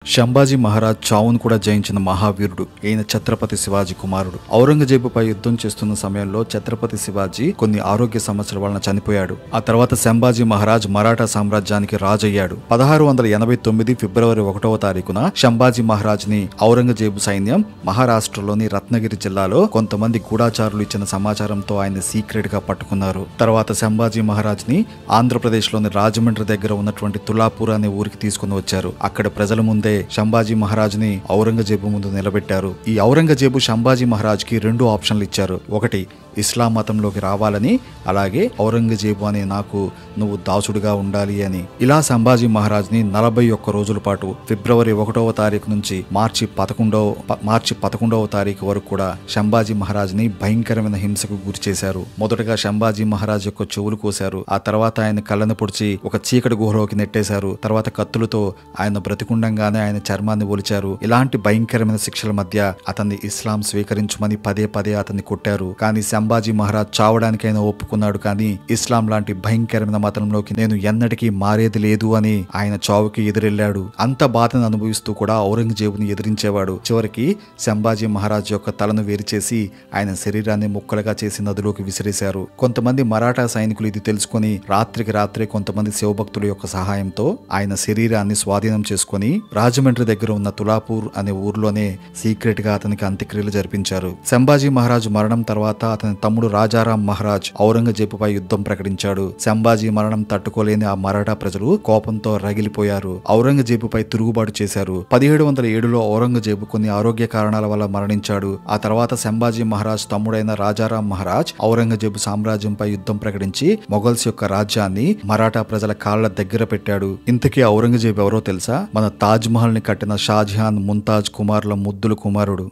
శంభాజీ మహారాజ్ చావును కూడా జయించిన మహావీరుడు ఈయన ఛత్రపతి శివాజీ కుమారుడు. ఔరంగజేబుపై యుద్ధం చేస్తున్న సమయంలో ఛత్రపతి శివాజీ కొన్ని ఆరోగ్య సమస్యల వలన చనిపోయాడు. ఆ తర్వాత శంభాజీ మహారాజ్ మరాఠా సామ్రాజ్యానికి రాజయ్యాడు. 1689 ఫిబ్రవరి 1వ తారీఖున శంభాజీ మహారాజ్ ని ఔరంగజేబు సైన్యం మహారాష్ట్రలోని రత్నగిరి జిల్లాలో కొంతమంది గూఢాచారులు ఇచ్చిన సమాచారంతో ఆయన సీక్రెట్ గా పట్టుకున్నారు. తర్వాత శంభాజీ మహారాజ్ ని ఆంధ్రప్రదేశ్ లోని రాజమండ్రి దగ్గర ఉన్నటువంటి తులాపూర్ అనే ఊరికి తీసుకుని వచ్చారు. అక్కడ ప్రజల ముందే శంభాజీ మహారాజ్ ని ఔరంగజేబు ముందు నిలబెట్టారు. ఈ ఔరంగజేబు శంభాజీ మహారాజ్ కి 2 ఆప్షన్లు ఇచ్చారు. ఒకటి, ఇస్లాం మతంలోకి రావాలని, అలాగే ఔరంగజేబు అనే నాకు నువ్వు దాసుడిగా ఉండాలి అని. ఇలా శంభాజీ మహారాజ్ ని 41 రోజుల పాటు ఫిబ్రవరి 1వ తారీఖు నుంచి మార్చి 11వ తారీఖు వరకు కూడా శంభాజీ మహారాజ్ ని భయంకరమైన హింసకు గురి చేశారు. మొదటగా శంభాజీ మహారాజ్ యొక్క చెవులు కోశారు. ఆ తర్వాత ఆయన కళ్ళను పొడిచి ఒక చీకటి గుహలోకి నెట్టేశారు. తర్వాత కత్తులతో ఆయన బ్రతికుండంగానే ఆయన చర్మాన్ని ఒలిచారు. ఇలాంటి భయంకరమైన శిక్షల మధ్య అతన్ని ఇస్లాం స్వీకరించమని పదే పదే అతన్ని కొట్టారు. కానీ శంభాజీ మహారాజ్ చావడానికైనా ఒప్పుకున్నాడు. కానీ ఇస్లాం లాంటి భయంకరమైన మతంలోకి నేను ఎన్నటికీ మారేది లేదు అని ఆయన చావుకి ఎదురెళ్లాడు. అంత బాధను అనుభవిస్తూ కూడా ఔరంగజేబుని ఎదిరించేవాడు. చివరికి శంభాజీ మహారాజ్ యొక్క తలను వేరుచేసి ఆయన శరీరాన్ని ముక్కలుగా చేసి నదిలోకి విసిరేశారు. కొంతమంది మరాఠా సైనికులు ఇది తెలుసుకుని రాత్రికి రాత్రే కొంతమంది శివభక్తుల యొక్క సహాయంతో ఆయన శరీరాన్ని స్వాధీనం చేసుకుని రాజమండ్రి దగ్గర ఉన్న తులాపూర్ అనే ఊర్లోనే సీక్రెట్ గా అతనికి అంత్యక్రియలు జరిపించారు. శంభాజీ మహారాజ్ మరణం తర్వాత అతని తమ్ముడు రాజారాం మహారాజ్ ఔరంగజేబుపై యుద్ధం ప్రకటించాడు. శంభాజీ మరణం తట్టుకోలేని ఆ మరాఠా ప్రజలు కోపంతో రగిలిపోయారు. ఔరంగజేబుపై తిరుగుబాటు చేశారు. 1707లో ఔరంగజేబు కొన్ని ఆరోగ్య కారణాల వల్ల మరణించాడు. ఆ తర్వాత శంభాజీ మహారాజ్ తమ్ముడైన రాజారాం మహారాజ్ ఔరంగజేబు సామ్రాజ్యంపై యుద్ధం ప్రకటించి మొఘల్స్ యొక్క రాజ్యాన్ని మరాఠా ప్రజల కాళ్ల దగ్గర పెట్టాడు. ఇంతకీ ఔరంగజేబు ఎవరో తెలుసా? మన తాజ్ మహల్ ని కట్టిన షాజహాన్, ముంతాజ్ కుమార్ల ముద్దుల కుమారుడు.